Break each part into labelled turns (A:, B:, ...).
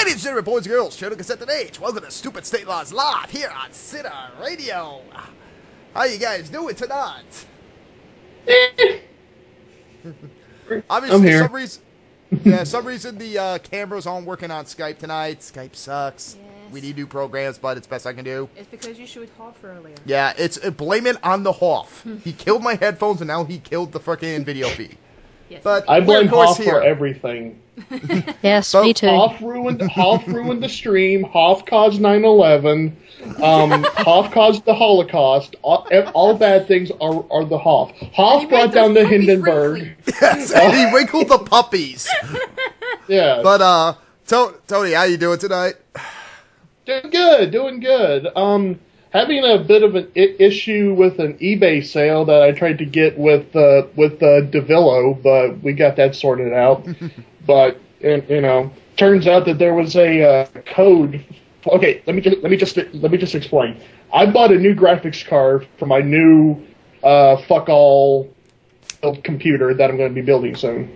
A: Ladies and gentlemen, boys and girls, children, consent and age, welcome to Stupid State Laws Live here on Sinner Radio. How you guys doing tonight? Obviously,
B: I'm here.
A: some reason the cameras aren't working on Skype tonight. Skype sucks.
C: Yes.
A: We need new programs, but it's best I can do.
C: It's because you shoot Hoff earlier.
A: Yeah, it's blame it on the Hoff. He killed my headphones, and now he killed the freaking video feed.
C: Yes.
A: But
B: I blame
A: we're, of course,
B: Hoff
A: here.
B: for everything.
D: Yes,
A: So,
D: me too.
B: Hoff ruined the stream. Hoff caused 9/11. Hoff caused the Holocaust. All bad things are the Hoff. Hoff brought down the Hindenburg.
A: Yes, and he wrinkled the puppies.
B: Yeah.
A: But Tony, how you doing tonight?
B: Doing good. Having a bit of an issue with an eBay sale that I tried to get with DeVillo, but we got that sorted out. But turns out that there was a code. Okay, let me just explain. I bought a new graphics card for my new fuck all computer that I'm going to be building soon.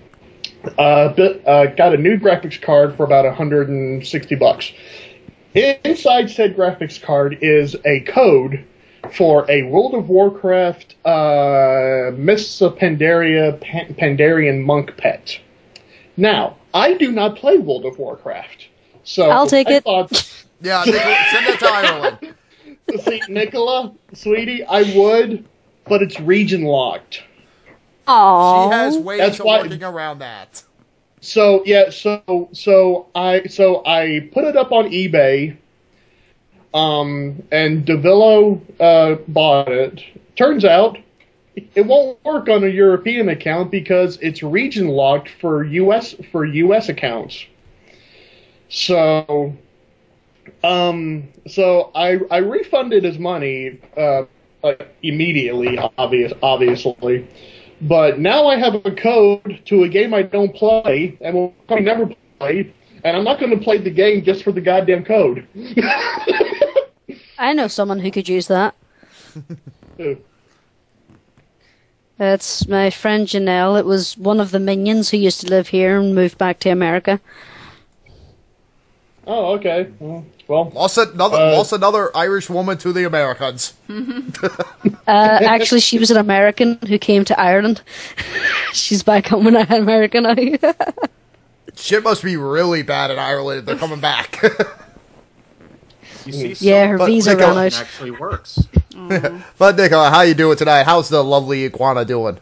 B: Got a new graphics card for about $160. Inside said graphics card is a code for a World of Warcraft Mists of Pandaria Pandarian monk pet. Now, I do not play World of Warcraft, so
D: I'll take it.
A: Yeah, Nicola, send that to Ireland.
B: See, Nicola, sweetie, I would, but it's region locked.
D: Aww.
A: She has ways
B: That's
A: of
B: why-
A: working around that.
B: So yeah, so I put it up on eBay, and DeVillo bought it. Turns out it won't work on a European account because it's region locked for US accounts. So I refunded his money immediately, obviously. But now I have a code to a game I don't play, and will probably never play, and I'm not going to play the game just for the goddamn code.
D: I know someone who could use that. It's my friend Janelle. It was one of the minions who used to live here and moved back to America.
B: Oh, okay. Well,
A: Lost another Irish woman to the Americans.
D: Actually, she was an American who came to Ireland. She's back home in America now.
A: Shit must be really bad in Ireland if they're coming back.
E: You see,
D: Yeah, her
A: But
D: visa
A: Nicola-
D: ran
E: it
D: out.
E: actually works.
A: But Nicola, how you doing tonight? How's the lovely iguana doing?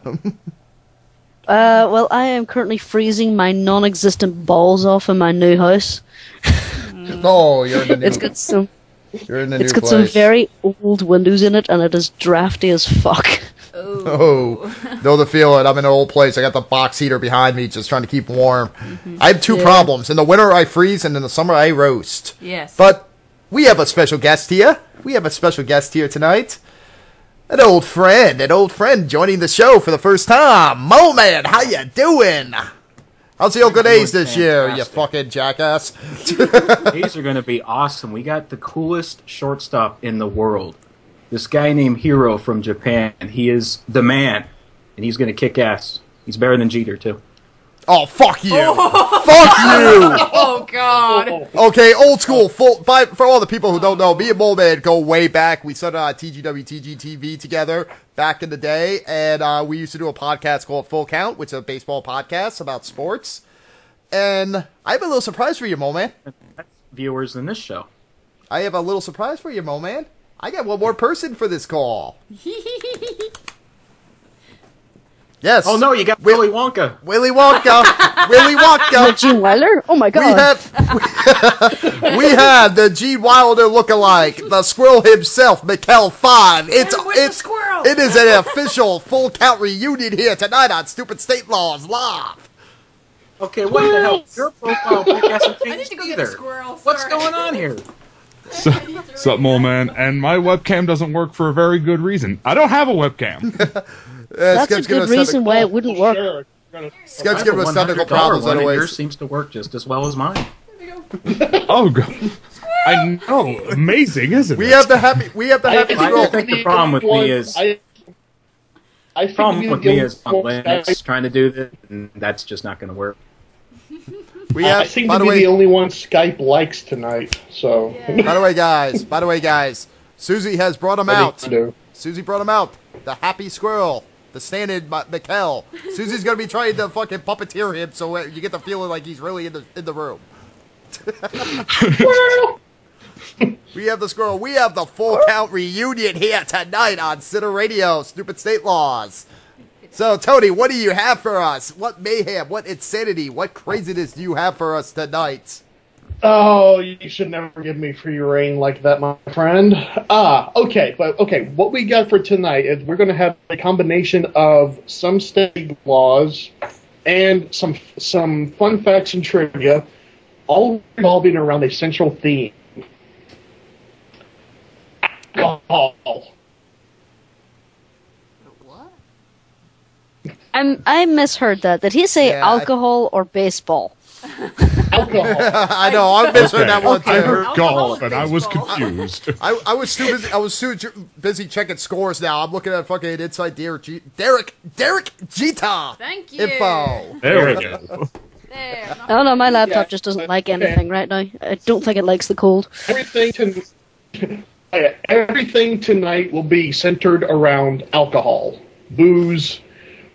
D: Well, I am currently freezing my non-existent balls off in my new house.
A: Oh, you're in the new.
D: It's got some.
A: You're in the
D: It's
A: new
D: got some
A: place.
D: very old windows in it, and it is drafty as fuck.
A: Oh, know the feeling. I'm in an old place. I got the box heater behind me, just trying to keep warm. I have two
D: Yeah.
A: problems. In the winter, I freeze, and in the summer, I roast.
C: Yes.
A: But we have a special guest here. We have a special guest here tonight. An old friend joining the show for the first time. Mo Man, how you doing? How's the Oakland
E: doing
A: A's this year, you
E: fantastic.
A: fucking jackass?
E: These are going to be awesome. We got the coolest shortstop in the world. This guy named Hiro from Japan. He is the man, and he's going to kick ass. He's better than Jeter, too.
A: Oh, fuck you. Fuck you.
C: Oh God.
A: Okay, old school. For all the people who don't know, me and Mo Man go way back. We started on TGWTG TV together back in the day, and we used to do a podcast called Full Count, which is a baseball podcast about sports. And I have a little surprise for you, Mo Man.
E: That's viewers in this show.
A: I have a little surprise for you, Mo Man. I got one more person for this call. Yes.
E: Oh, no, you got Willy Wonka.
A: Willy Wonka. Willy Wonka.
D: Gene Wilder? Oh my
A: We
D: god.
A: have the Gene Wilder lookalike, the squirrel himself, Mikkel 5.
C: Where's the squirrel?
A: It is an official full count reunion here tonight on Stupid State Laws Live.
E: Okay, what the hell? Your profile pic hasn't
C: I need
E: changed
C: to go get
E: either.
C: a squirrel.
E: What's
C: Sorry.
E: going on here?
F: Sup, mole man? And my webcam doesn't work for a very good reason. I don't have a webcam.
D: That's
A: Skip's
D: a
A: giving
D: good
A: us
D: reason why
A: technical-
D: it wouldn't work.
B: sure.
A: Skip's giving us technical
E: $100
A: problems
E: one, and
A: anyways.
E: yours seems to work just as well as mine.
F: Oh, God. I know. Amazing, isn't
A: We
F: it?
A: have the happy
E: I
A: scroll.
E: think the problem with me is
B: I think
E: problem with me is
B: the
E: on Linux trying to do this, and that's just not going to work.
A: We
B: I
A: have,
B: seem
A: by
B: to
A: the
B: be
A: way,
B: the only one Skype likes tonight, so.
A: by the way, guys, Susie has brought him out. Susie brought him out. The happy squirrel. The standard Mikkel. Susie's gonna be trying to fucking puppeteer him so you get the feeling like he's really in the room. We have the squirrel. We have the full count reunion here tonight on Sitter Radio. Stupid state laws. So, Tony, what do you have for us? What mayhem, what insanity, what craziness do you have for us tonight?
B: Oh, you should never give me free reign like that, my friend. Okay, what we got for tonight is we're going to have a combination of some state laws and some fun facts and trivia, all revolving around a central theme. Alcohol.
C: What?
D: I misheard that. Did he say
A: Yeah,
D: alcohol or baseball?
B: Alcohol.
A: I know, I misheard that one too.
F: I heard
C: Alcohol
F: golf, and I was
C: baseball.
F: confused.
A: I was too busy. I was too busy checking scores. Now I'm looking at fucking Inside Derek Jeter
C: Thank you.
A: info.
F: There we go.
C: There.
D: I don't know, my laptop
B: Yeah.
D: just doesn't like anything right now. I don't think it likes the cold.
B: Everything tonight will be centered around alcohol, booze,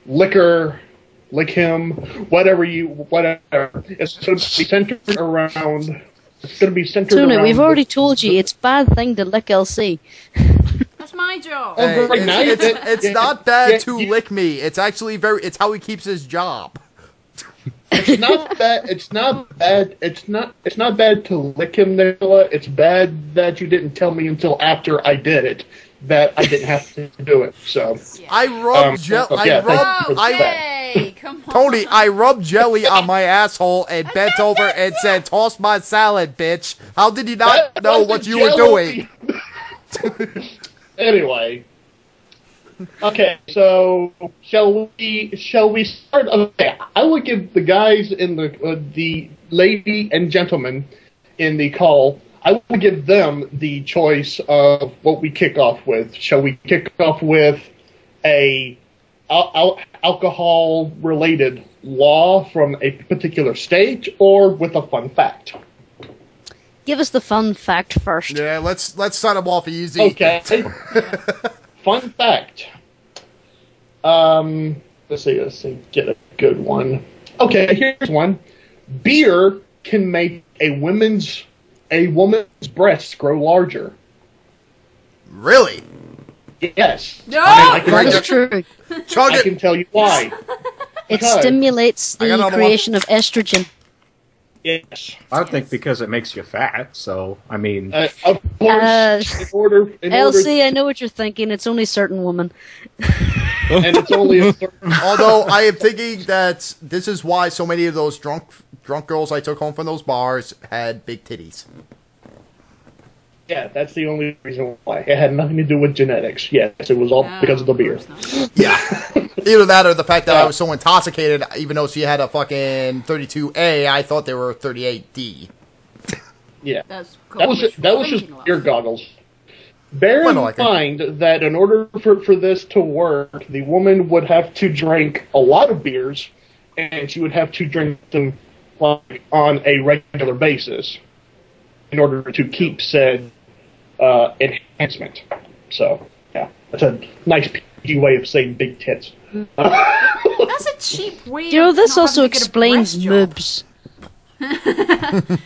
B: liquor, lick him, whatever. It's going to be centered around. It's going to be centered
D: Tuna,
B: around.
D: we've already told you it's a bad thing to lick LC.
C: That's my job.
B: Oh,
A: Hey,
B: right now,
A: it's
B: yeah,
A: not bad
B: yeah,
A: to
B: you-
A: lick me. It's actually it's how he keeps his job.
B: It's not bad. It's not bad. It's not bad to lick him, Nicola. It's bad that you didn't tell me until after I did it that I didn't have to do it. So
A: I rubbed
C: Okay, come on.
A: Tony, I rubbed jelly on my asshole and bent over and said, "Toss my salad, bitch." How did you not
B: That
A: know
B: wasn't
A: what you were
B: jelly.
A: doing?
B: Anyway. Okay, so shall we start? Okay, I will give the guys in the lady and gentleman in the call. I will give them the choice of what we kick off with. Shall we kick off with a alcohol related law from a particular state, or with a fun fact?
D: Give us the fun fact first.
A: Yeah, let's start him off easy.
B: Okay. Fun fact. Let's see, get a good one. Okay, here's one. Beer can make a woman's breasts grow larger.
A: Really?
B: Yes.
C: No!
B: I mean,
D: That is true.
A: Chug
B: I
A: it.
B: can tell you why.
D: It
B: Because-
D: stimulates
A: I got
D: the
A: another
D: creation of estrogen.
B: Yes.
E: I would think because it makes you fat. So I mean,
B: Of course, in order,
D: LC, I know what you're thinking. It's only certain women.
B: and it's only a certain.
A: Although I am thinking that this is why so many of those drunk girls I took home from those bars had big titties.
B: Yeah, that's the only reason why. It had nothing to do with genetics. Yes, it was all because of the beer.
A: Yeah. Either that or the fact that I was so intoxicated, even though she had a fucking 32A, I thought they were 38D.
B: Yeah.
C: That's
B: That was just
C: thinking
B: beer
C: aloud.
B: goggles. Bear
A: Well,
B: in
A: no, I think-
B: mind that in order for this to work, the woman would have to drink a lot of beers, and she would have to drink them like on a regular basis in order to keep said enhancement. So, yeah, that's a nice PG way of saying big tits.
C: That's a cheap way.
D: You know,
C: of
D: this
C: not
D: also
C: having to get a
D: explains
C: breast job.
D: moobs.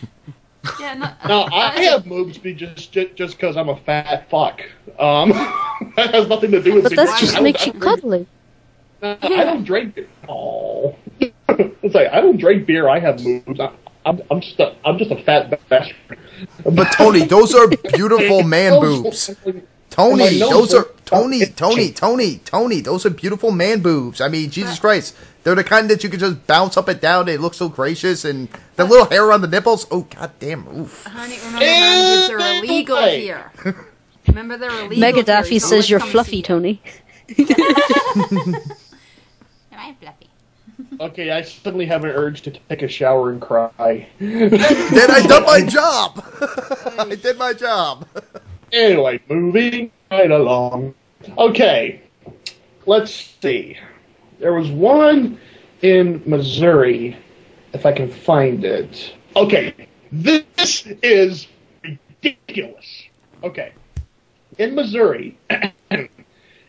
C: Yeah,
B: Now, I have moves just because I'm a fat fuck. That has nothing to do with
D: But
B: me.
D: that just
B: I
D: makes you
B: don't-
D: cuddly.
B: I don't drink beer. Oh, it's like I don't drink beer. I have moves. I'm just a fat bastard.
A: But Tony, those are beautiful man boobs. Tony,
B: My nose
A: those are
B: hurts.
A: Tony, those are beautiful man boobs. I mean, Jesus Christ. They're the kind that you can just bounce up and down. They look so gracious, and the little hair on the nipples. Oh, goddamn! Oof.
C: Honey, remember, man boobs are illegal
B: Hey.
C: here. Remember, they're illegal.
D: Mega
C: here,
D: Daffy
C: so
D: says
C: let's
D: you're
C: come
D: fluffy,
C: see you.
D: Tony.
C: I'm fluffy.
B: Okay, I suddenly have an urge to take a shower and cry.
A: Then I done my job. I did my job.
B: Anyway, moving right along. Okay, let's see. There was one in Missouri, if I can find it. Okay, this is ridiculous. Okay, in Missouri,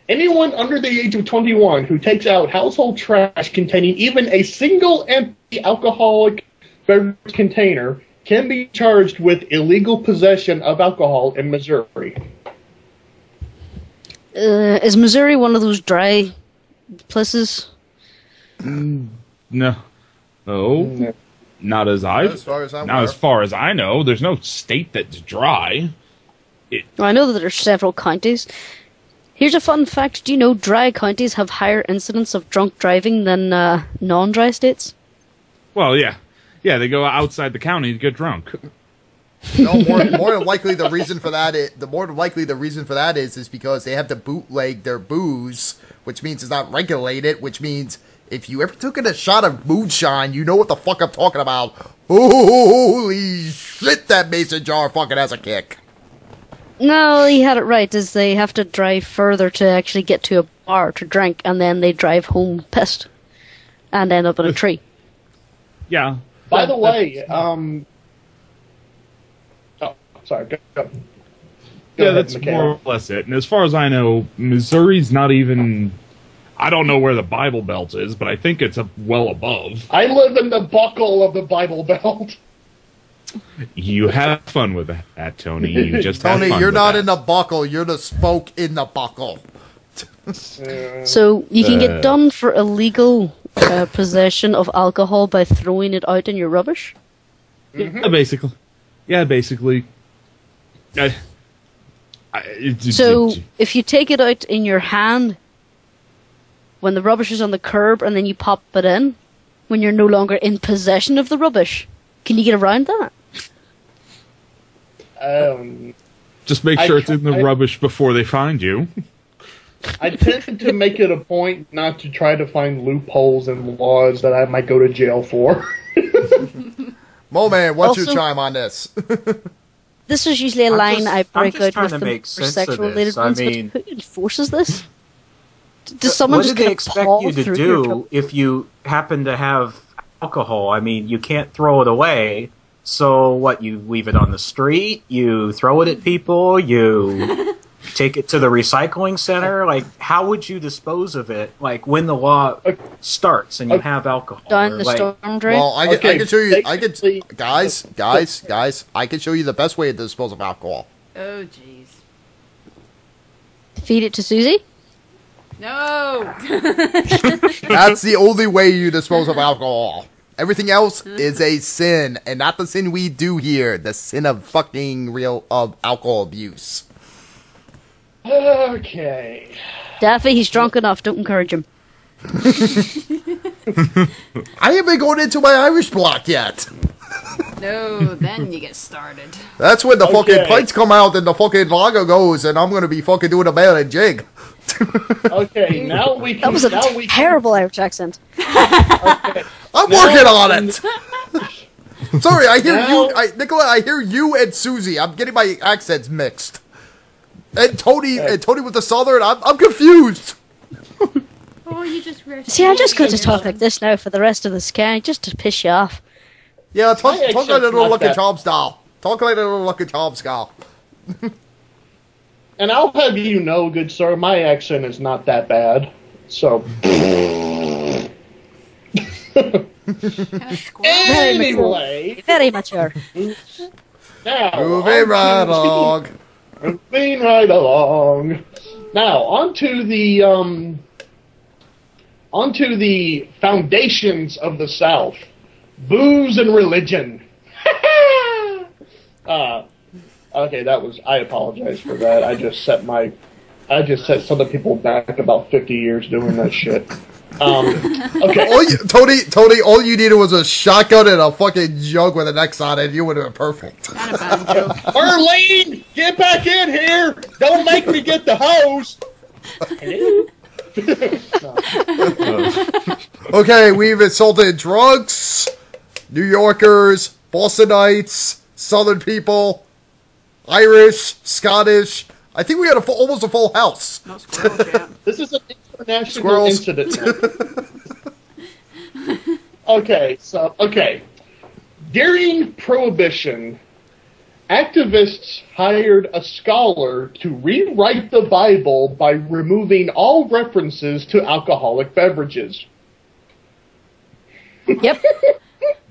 B: anyone under the age of 21 who takes out household trash containing even a single empty alcoholic beverage container can be charged with illegal possession of alcohol in Missouri.
D: Is Missouri one of those dry places?
F: No. Oh. Not as
A: As far as I'm
F: not
A: aware.
F: as far as I know. There's no state that's dry.
D: Well, I know that there are several counties. Here's a fun fact. Do you know dry counties have higher incidence of drunk driving than non-dry states?
F: Well, yeah. Yeah, they go outside the county to get drunk.
A: No, more than likely the reason for that is because they have to bootleg their booze, which means it's not regulated, which means if you ever took in a shot of moonshine, you know what the fuck I'm talking about. Holy shit, that mason jar fucking has a kick.
D: No, he had it right. Is they have to drive further to actually get to a bar to drink, and then they drive home pissed and end up in a tree.
F: Yeah.
B: By the way, sorry. Go
F: Yeah,
B: ahead,
F: that's
B: Mikhail.
F: more or less it. And as far as I know, Missouri's not even... I don't know where the Bible Belt is, but I think it's up well above.
B: I live in the buckle of the Bible Belt.
F: You have fun with that, Tony. You just have
A: Tony,
F: fun
A: you're
F: with
A: not
F: that.
A: in the buckle, you're the spoke in the buckle.
D: So you can get done for illegal possession of alcohol by throwing it out in your rubbish?
F: Yeah, basically. Yeah, basically.
D: So if you take it out in your hand when the rubbish is on the curb and then you pop it in when you're no longer in possession of the rubbish, can you get around that?
F: just make sure it's in the rubbish before they find you.
B: I tend to make it a point not to try to find loopholes in laws that I might go to jail for.
A: Mo man, what's your
D: Also-
A: chime on this?
D: This is usually a
E: I'm
D: line
E: just-
D: I
E: I'm
D: break
E: just
D: out
E: trying
D: with
E: to
D: them
E: make
D: for
E: sense of
D: sexual related
E: this. I
D: ones,
E: mean-
D: but who enforces this? Does someone
E: What
D: just
E: do they
D: kinda
E: expect
D: paw
E: you to
D: through your
E: do if you happen to have alcohol? I mean, you can't throw it away. So what? You leave it on the street? You throw it at people? You take it to the recycling center? Like, how would you dispose of it? Like when the law starts and you have alcohol?
D: down
E: Or,
D: the
E: like,
D: storm drain?
A: Well, I can show you.
B: basically-
A: Guys. I can show you the best way to dispose of alcohol.
C: Oh, jeez.
D: Feed it to Susie?
C: No!
A: That's the only way you dispose of alcohol. Everything else is a sin, and not the sin we do here. The sin of fucking of alcohol abuse.
B: Okay.
D: Daffy, he's drunk enough. Don't encourage him.
A: I haven't gone into my Irish block yet.
C: No, then you get started.
A: That's when the fucking
B: Okay.
A: pints come out and the fucking lager goes, and I'm gonna be fucking doing a bell and jig.
B: Okay, now we can.
D: That was a
B: now we can-
D: terrible Irish accent.
B: Okay.
A: I'm
B: Now-
A: working on it. Sorry, I hear
B: Now-
A: Nicola. I hear you and Susie. I'm getting my accents mixed. And Tony with the southern. I'm confused.
C: Oh, you just read.
D: See, I'm just going to talk like this now for the rest of the sky, just to piss you off.
A: Yeah, talk
B: My
A: like a
B: accent's
A: little
B: not
A: Lucky
B: that-
A: Charms style. Talk like a little Lucky Charms style.
B: And I'll have you know, good sir, my accent is not that bad. So. Anyway,
D: Very mature.
B: now
A: Moving right along.
B: moving right along. Now onto the foundations of the South: booze and religion. Okay, that was. I apologize for that. I just set some of the people back about 50 years doing that shit. Okay.
A: Tony, all you needed was a shotgun and a fucking jug with an X on it. You would have been perfect.
C: Not a banjo.
B: Arlene, get back in here! Don't make me get the hose.
A: Okay, we've insulted drunks, New Yorkers, Bostonites, Southern people, Irish, Scottish. I think we had almost a full house.
C: No squirrels yet.
B: This is an international
A: Squirrels.
B: incident. Okay. During Prohibition, activists hired a scholar to rewrite the Bible by removing all references to alcoholic beverages.
D: Yep.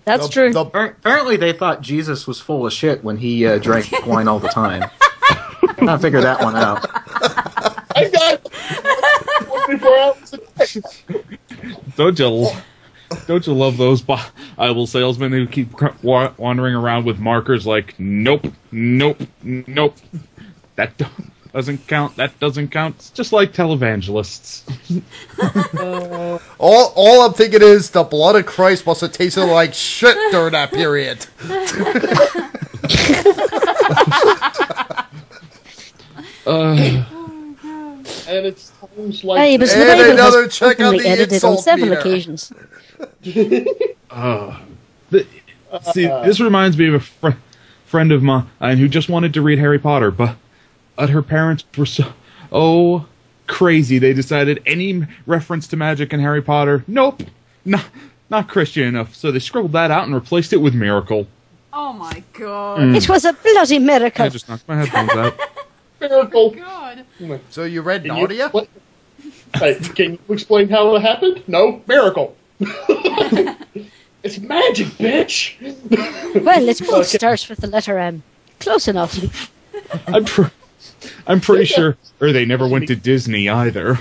D: That's true.
E: Apparently, they thought Jesus was full of shit when he drank wine all the time. I figured that one out.
B: I got 24 hours a day.
F: Don't you love those Bible salesmen who keep wandering around with markers like, nope, nope, nope. That doesn't count. That doesn't count. It's just like televangelists.
A: All I'm thinking is the blood of Christ must have tasted like shit during that period.
B: And it's times like
D: Hey, but
B: that.
D: the
A: And
D: Bible
A: another
D: has
A: check on
D: openly
A: the
D: edited on
A: insult
D: several
A: meter.
D: occasions.
F: See, this reminds me of a friend of mine who just wanted to read Harry Potter, but her parents were so crazy they decided any reference to magic in Harry Potter, nope, not Christian enough. So they scribbled that out and replaced it with miracle.
C: Oh my god.
D: It was a bloody miracle.
F: I just knocked my headphones out.
B: Miracle.
C: God.
A: So you read
B: Can you
A: Narnia?
B: can you explain how it happened? No, miracle. It's magic, bitch.
D: Well, it both starts with the letter M. Close enough.
F: I'm pretty sure, or they never went to Disney either.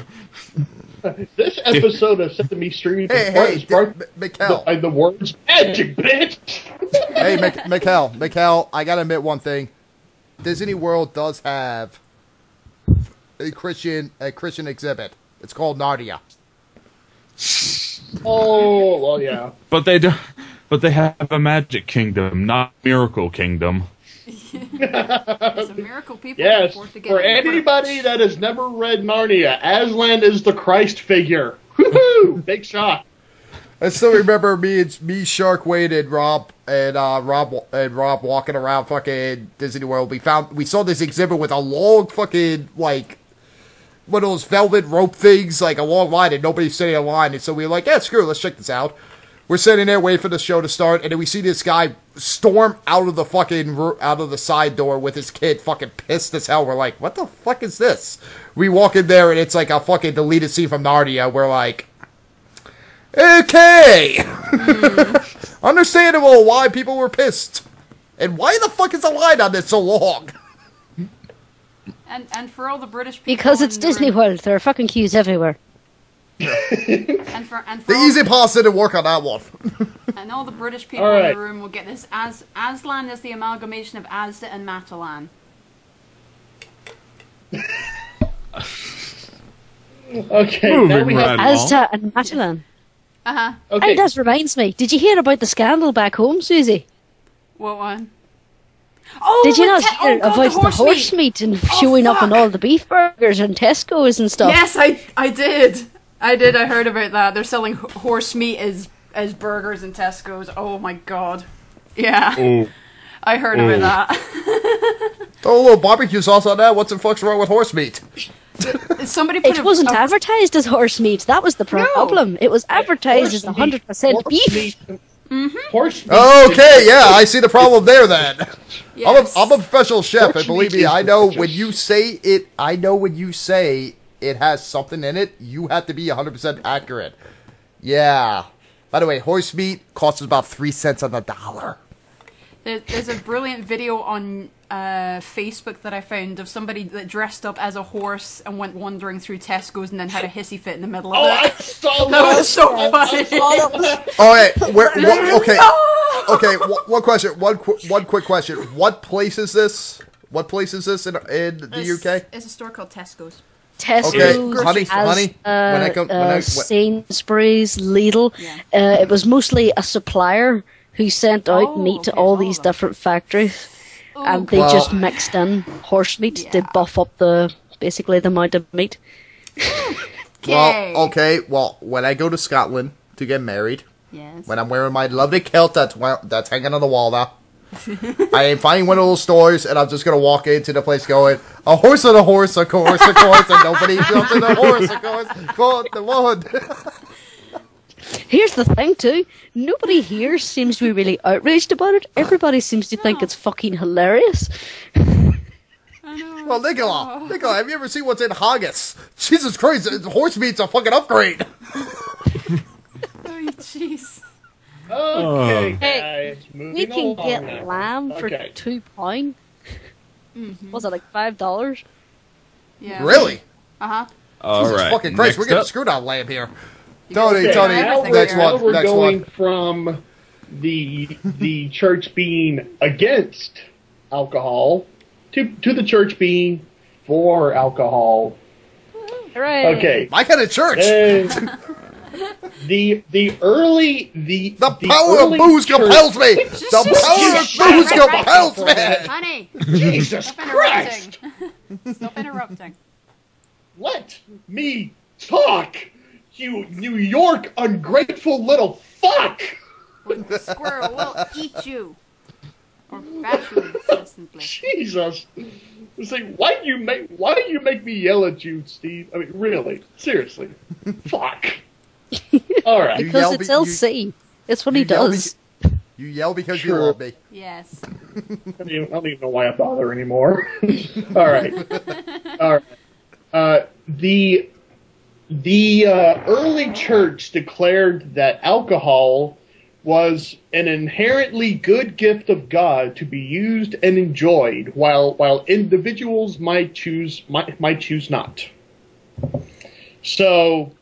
B: This episode of Sesame Street
A: Hey,
B: is brought
A: Mikkel.
B: by the words magic, bitch.
A: Hey, Mikkel, I gotta admit one thing. Disney World does have a Christian exhibit. It's called Narnia.
B: Oh, well, yeah.
F: But they have a magic kingdom, not miracle kingdom.
C: It's a miracle people can
B: Yes,
C: afford to get
B: for
C: it.
B: anybody that has never read Narnia, Aslan is the Christ figure. Woohoo! Big shot.
A: I still remember me, Shark Wade, and Rob walking around fucking Disney World. We saw this exhibit with a long fucking like one of those velvet rope things, like a long line, and nobody's sitting in line. And so we were like, yeah, screw it, let's check this out. We're sitting there waiting for the show to start, and then we see this guy storm out of the side door with his kid, fucking pissed as hell. We're like, what the fuck is this? We walk in there, and it's like a fucking deleted scene from Narnia. We're like, okay, understandable why people were pissed, and why the fuck is the line on this so long?
C: And for all the British people
D: Because
C: in
D: it's
C: the
D: Disney
C: room,
D: World. There are fucking queues everywhere.
C: and for
A: The
C: all,
A: easy pause didn't work on that one.
C: and all the British people
B: All
C: in
B: right.
C: the room will get this. Aslan is the amalgamation of Asda and Matalan.
B: Okay, now
F: Moving
B: we
F: right
B: have.
F: along.
D: Asda and Matalan.
C: Uh-huh.
B: Okay,
D: Hey, that reminds me. Did you hear about the scandal back home, Susie?
C: What one? Oh,
D: Did you
C: with
D: not hear
C: God,
D: about the horse meat and showing up on
C: fuck.
D: all the beef burgers and Tesco's and stuff?
C: Yes, I did. I heard about that. They're selling horse meat as burgers in Tesco's. Oh my god. Yeah.
F: Oh,
C: I heard about that.
A: Throw a little barbecue sauce on that. What's the fuck's wrong with horse meat?
C: Somebody put
D: It wasn't advertised as horse meat. That was the problem. It was advertised as 100% beef.
B: horse meat.
A: Okay, yeah, I see the problem there then.
C: Yes.
A: I'm a professional chef, and believe me,
B: Horse meat
A: I
B: is
A: know
B: delicious.
A: when you say it. I know when you say it has something in it. You have to be 100% accurate. Yeah. By the way, horse meat costs about 3 cents on the dollar.
C: There's a brilliant video on Facebook that I found of somebody that dressed up as a horse and went wandering through Tesco's and then had a hissy fit in the middle of
B: Oh, I
C: it.
B: saw that.
C: That was so
B: I
C: funny.
B: saw that.
A: All right, okay, one question. One quick question. What place is this? What place is this in the UK?
C: It's a store called Tesco's.
D: Tesco's,
A: Okay, honey, when I come-
D: Sainsbury's, Lidl.
C: Yeah.
D: It was mostly a supplier who sent out
C: Oh,
D: meat to
C: okay,
D: all
C: hold
D: these
C: on.
D: different factories, and they
A: Well-
D: just mixed in horse meat to buff up basically the amount of meat.
A: Well, okay. Well, when I go to Scotland to get married,
C: Yes.
A: when I'm wearing my lovely kilt that's hanging on the wall now, I am finding one of those stores, and I'm just gonna walk into the place going, a horse and a horse, a horse, a horse, and nobody jumped in the horse, of course, go the one.
D: Here's the thing, too. Nobody here seems to be really outraged about it. Everybody seems to think it's fucking hilarious.
C: I know.
A: Well, Nicola, have you ever seen what's in haggis? Jesus Christ, horse meat's a fucking upgrade.
C: Oh, jeez.
B: Okay,
D: Hey,
B: guys, moving
D: We can
B: along
D: get
B: now.
D: lamb for
B: Okay.
D: £2. Was it like $5?
C: Yeah.
A: Really?
C: Uh-huh.
F: All
A: Jesus
F: right.
A: fucking Christ, we're
F: next
A: getting
F: up.
A: screwed on lamb here.
C: You
A: Tony,
C: guys
A: Tony,
C: got
B: now
C: everything
A: next
C: here.
B: now
A: one,
B: we're
A: next
B: going
A: one.
B: from the church being against alcohol to the church being for alcohol.
D: Hooray.
B: Okay.
A: My kind of church.
B: And the early
A: The power of
B: early
A: booze
B: church-
A: compels me. The power of
B: shut
A: booze
B: up.
A: compels me.
C: Honey,
B: Jesus
C: stop
B: Christ!
C: interrupting. Stop interrupting.
B: Let me talk, you New York ungrateful little fuck!
C: Squirrel will eat you. Or bash you instantly.
B: Jesus! It's like, why do you make me yell at you, Steve? I mean, really, seriously, fuck. All right.
A: You
D: Because
A: yell
D: it's
A: be-
D: LC. It's what he
A: you yell
D: does.
A: You yell because you
B: Sure.
A: love me.
C: Yes.
B: I don't even know why I bother anymore. All right. All right. The early church declared that alcohol was an inherently good gift of God to be used and enjoyed, while individuals might choose not. So,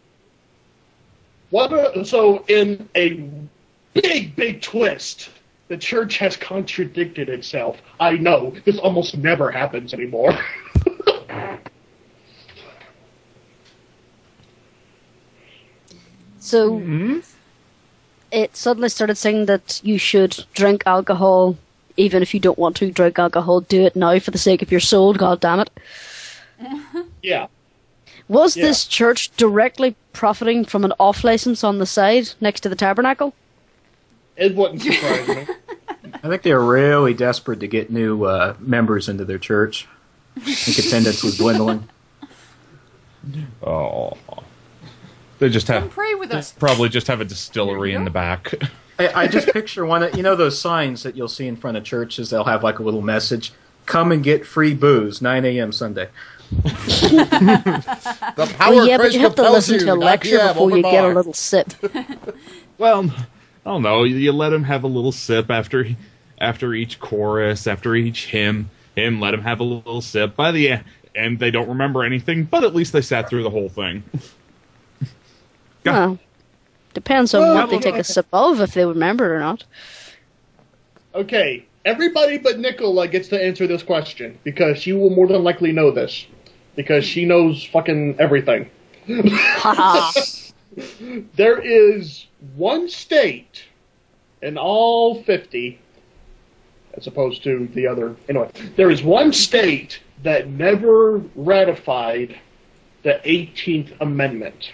B: so in a big twist, the church has contradicted itself. I know, this almost never happens anymore.
D: So it suddenly started saying that you should drink alcohol, even if you don't want to drink alcohol. Do it now for the sake of your soul. God damn it!
B: Yeah.
D: Was
B: Yeah.
D: this church directly profiting from an off license on the side next to the tabernacle?
B: It wouldn't surprise me.
E: I think they're really desperate to get new members into their church. I think attendance was dwindling.
F: Oh. They just
C: Come
F: have
C: pray with us.
F: probably just have a distillery in the back.
E: I just picture one of, those signs that you'll see in front of churches. They'll have like a little message: "Come and get free booze, 9 a.m. Sunday."
A: The power
D: Well, yeah,
A: of
D: but
A: Christ
D: you have to
A: compels
D: listen
A: you.
D: to a
A: 9
D: lecture
A: p.m.
D: before
A: open
D: you get a
A: bar.
D: little sip.
F: Well, I don't know. You let him have a little sip after each chorus, after each hymn. Let him have a little sip. By the end, they don't remember anything, but at least they sat through the whole thing.
D: Well, depends on what they take a sip of, if they remember it or not.
B: Okay, everybody but Nicola gets to answer this question, because she will more than likely know this. Because she knows fucking everything.
D: Haha.
B: There is one state in all 50, as opposed to the other. Anyway, there is one state that never ratified the 18th Amendment.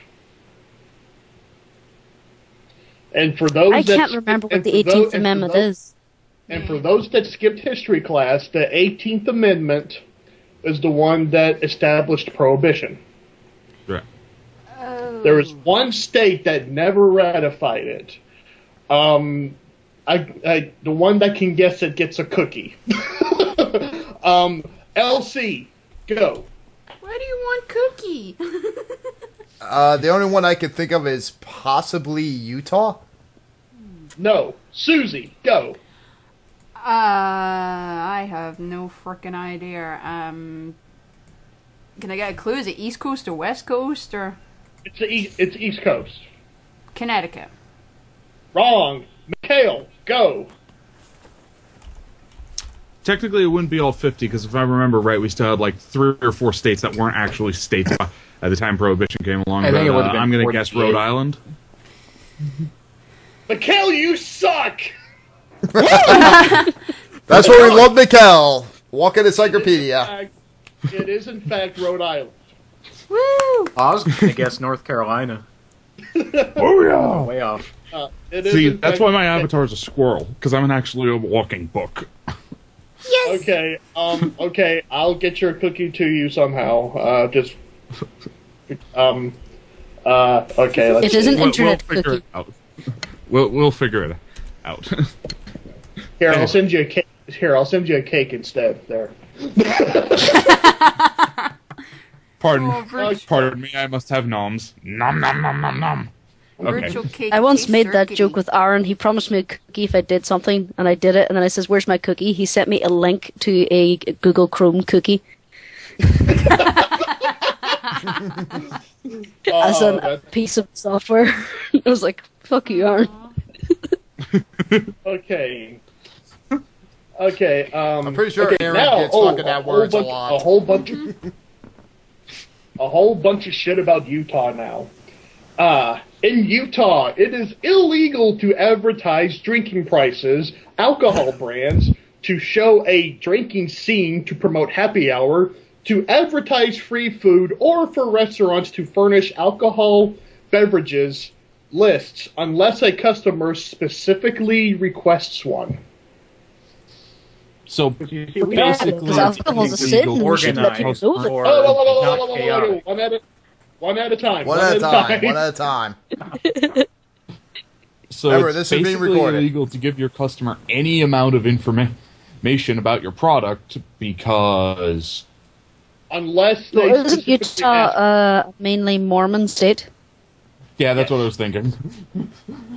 B: And for those
D: I
B: that
D: can't remember what
B: and
D: the
B: for
D: 18th
B: and for
D: Amendment
B: those-
D: is.
B: And for those that skipped history class, the 18th Amendment is the one that established prohibition.
F: Right.
B: There is one state that never ratified it. The one that can guess it gets a cookie. LC, go.
C: Why do you want cookie?
A: The only one I could think of is possibly Utah.
B: No. Susie, go.
C: I have no frickin' idea. Can I get a clue? Is it East Coast or West Coast or
B: It's East Coast.
C: Connecticut?
B: Wrong. Mikhail, go.
F: Technically, it wouldn't be all 50, because if I remember right, we still had like 3 or 4 states that weren't actually states at the time Prohibition came along.
E: I think
F: but,
E: it would've been
F: I'm going to guess
E: 48.
F: Rhode Island.
B: Mikhail, you suck.
A: That's where we love Mikkel. Walking encyclopedia.
B: It is in fact Rhode Island.
C: Woo!
E: I was going to guess North Carolina.
F: Oh, yeah!
E: Way off.
B: It is
F: See,
B: in
F: that's
B: fact-
F: why my avatar is a squirrel, because I'm actually a walking book.
C: Yes.
B: Okay, okay, I'll get your cookie to you somehow. Okay, let's
D: It is an
B: see.
D: internet
F: figure
D: cookie.
F: it out. We'll figure it out.
B: Here, I'll send you a cake. Here, I'll send you a cake instead. There.
F: Pardon me. I must have noms. Nom nom nom nom nom. Okay.
C: Virtual cake
D: I once
C: tastes
D: made that
C: circuity.
D: joke with Aaron. He promised me a cookie if I did something, and I did it. And then I says, "Where's my cookie?" He sent me a link to a Google Chrome cookie as a piece of software. I was like, "Fuck you, Aaron."
B: Okay. Okay.
A: I'm pretty sure
B: okay,
A: Aaron
B: now,
A: gets fucking that words a lot.
B: A whole bunch of shit about Utah now. In Utah, it is illegal to advertise drinking prices, alcohol brands, to show a drinking scene to promote happy hour, to advertise free food, or for restaurants to furnish alcohol beverages lists unless a customer specifically requests one.
F: So basically,
D: Because alcohol's a sin, and we should let people know that.
E: Or
B: Oh,
E: not chaotic.
B: One at a time.
A: One at a time. One at a time.
F: So
A: Remember,
F: it's
A: this is being
F: basically
A: recorded.
F: illegal to give your customer any amount of information about your product because
B: Unless they
D: Well, isn't
B: specifically ask.
D: Utah mainly Mormon state?
F: that's what I was thinking.
D: Yeah,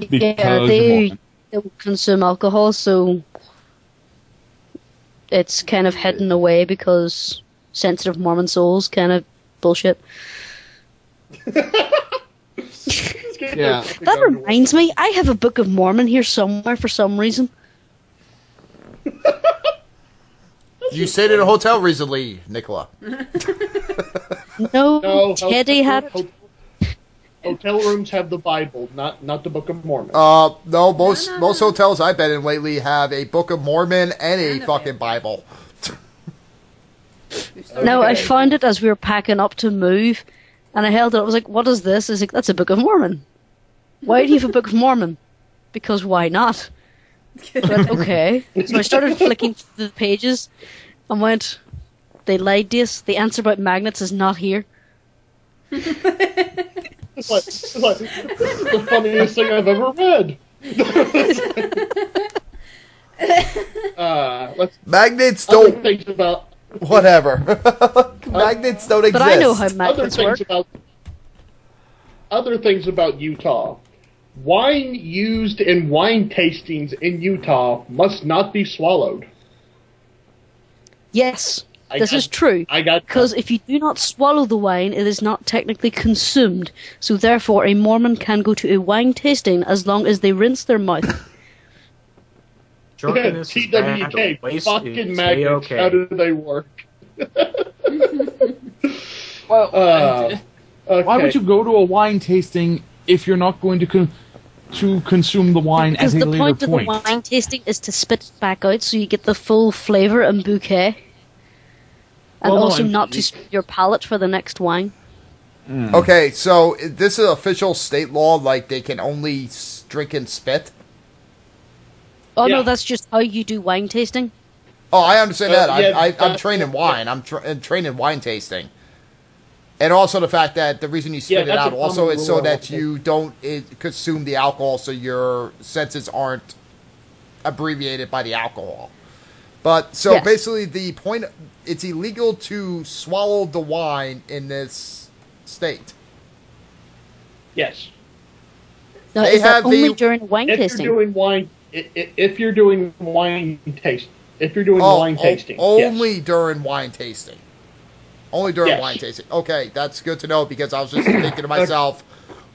F: Because
D: they consume alcohol, so it's kind of hidden away because sensitive Mormon souls kind of bullshit.
F: Yeah.
D: That reminds me, I have a Book of Mormon here somewhere for some reason.
A: You stayed in a hotel recently, Nicola.
D: No,
B: No,
D: Teddy had it.
B: Hotel rooms have the Bible, not the Book of Mormon.
A: No, most hotels I've been in lately have a Book of Mormon and a fucking Bible.
D: No, I
B: Okay.
D: found it as we were packing up to move, and I held it. I was like, "What is this?" I was like, "That's a Book of Mormon." Why do you have a Book of Mormon? Because why not? I went, okay. So I started flicking through the pages and went, "They lied to us. The answer about magnets is not here."
B: It's like, this is the funniest thing I've ever read. Let's
A: Magnets
B: other
A: don't.
B: things about
A: Whatever. Magnets don't exist.
D: But I know how
B: other
D: magnets
B: things
D: work.
B: about other things about Utah. Wine used in wine tastings in Utah must not be swallowed.
D: Yes,
B: I
D: this
B: got-
D: is true.
B: I got
D: Because if you do not swallow the wine, it is not technically consumed. So therefore, a Mormon can go to a wine tasting as long as they rinse their mouth.
E: Drunkenness is bad,
B: TWK,
E: waste
B: fucking
E: is
B: magnets.
E: A-okay.
B: How do they work?
F: Well,
B: Okay.
F: why would you go to a wine tasting if you're not going to consume the wine
D: Because
F: at a
D: the
F: later
D: point of the
F: point?
D: wine tasting is to spit it back out so you get the full flavour and bouquet. And
F: Well, no,
D: also
F: I'm-
D: not to spit your palate for the next wine.
A: Okay, so this is official state law. Like they can only drink and spit.
D: Oh
B: Yeah.
D: no, that's just how you do wine tasting.
A: Oh, I understand that.
B: yeah,
A: I'm
B: that's-
A: trained in wine. I'm trained in wine tasting. And also the fact that the reason you spit it
B: that's
A: out
B: a
A: also
B: common
A: is so
B: rule
A: that
B: also.
A: you don't consume the alcohol, so your senses aren't abbreviated by the alcohol. But so
D: Yes.
A: basically, the point it's illegal to swallow the wine in this state.
B: Yes.
D: Now,
A: They
D: is that
A: have
D: only
A: the-
D: during wine
B: If
D: tasting?
B: you're doing wine, if you're doing wine taste, if you're doing wine tasting,
A: only
B: yes.
A: during wine tasting. Only during
B: Yes.
A: wine tasting. Okay, that's good to know because I was just thinking to myself,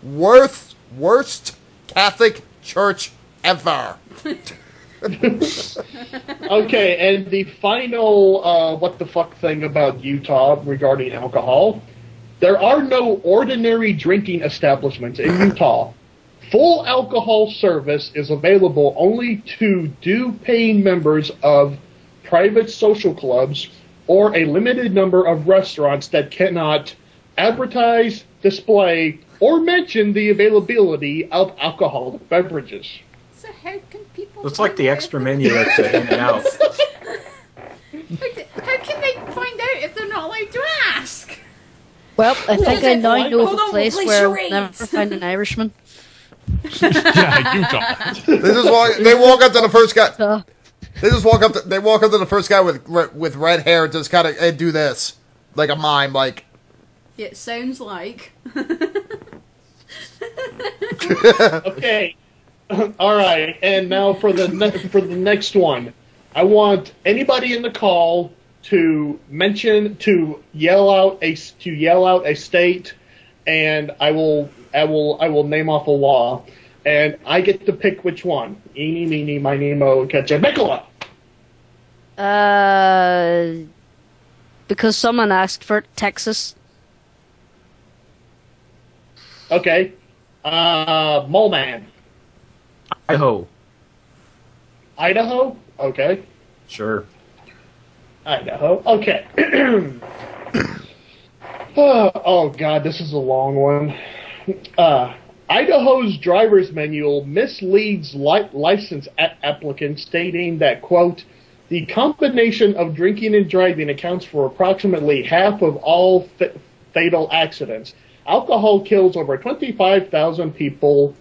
A: worst Catholic church ever.
B: Okay, and the final what the fuck thing about Utah regarding alcohol. There are no ordinary drinking establishments in Utah. Full alcohol service is available only to due-paying members of private social clubs or a limited number of restaurants that cannot advertise, display, or mention the availability of alcoholic beverages.
C: So how can people?
E: It's like the
C: find
E: extra
C: out?
E: menu that's In and Out.
C: How can they find out if they're not allowed to ask?
D: Well, I think I now know of
C: Hold
D: a
C: on,
D: place
C: we'll play
D: where I'll
C: charades.
D: never find an Irishman.
F: Yeah, Utah.
A: They walk up to the first guy.
D: Uh,
A: They walk up to the first guy with red hair, just kind of and do this like a mime, like.
C: It sounds like.
B: Okay. All right. And now for the next one, I want anybody in the call to yell out a state, and I will name off a law, and I get to pick which one. Eeny, meeny, miny, mo, catch a Nicola.
D: because someone asked for it, Texas.
B: Okay. Mole Man.
E: Idaho.
B: Idaho? Okay.
E: Sure.
B: Idaho. Okay. Oh, God, this is a long one. Idaho's driver's manual misleads license applicants, stating that, quote, the combination of drinking and driving accounts for approximately half of all fatal accidents. Alcohol kills over 25,000 people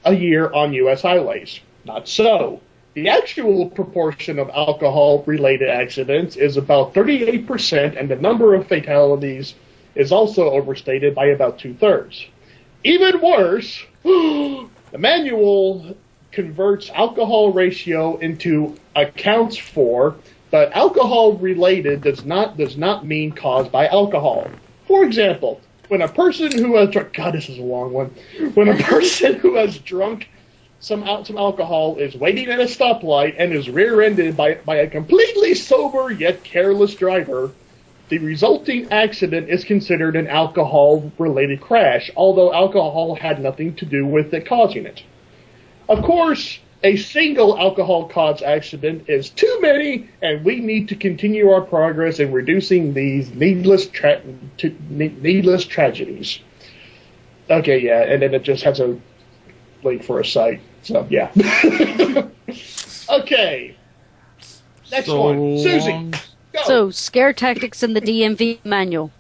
B: a year on U.S. highways. Not so. The actual proportion of alcohol-related accidents is about 38%, and the number of fatalities is also overstated by about 2/3. Even worse, the manual converts alcohol ratio into accounts for, but alcohol-related does not mean caused by alcohol. For example, when a person who has drunk, God, this is a long one. When a person who has drunk some alcohol is waiting at a stoplight and is rear-ended by a completely sober yet careless driver, the resulting accident is considered an alcohol-related crash, although alcohol had nothing to do with it causing it. Of course, a single alcohol-caused accident is too many, and we need to continue our progress in reducing these needless tragedies. Okay, yeah, and then it just has a link for a site. So, yeah. Okay. Next one. Susie. Go.
D: So, scare tactics in the DMV manual.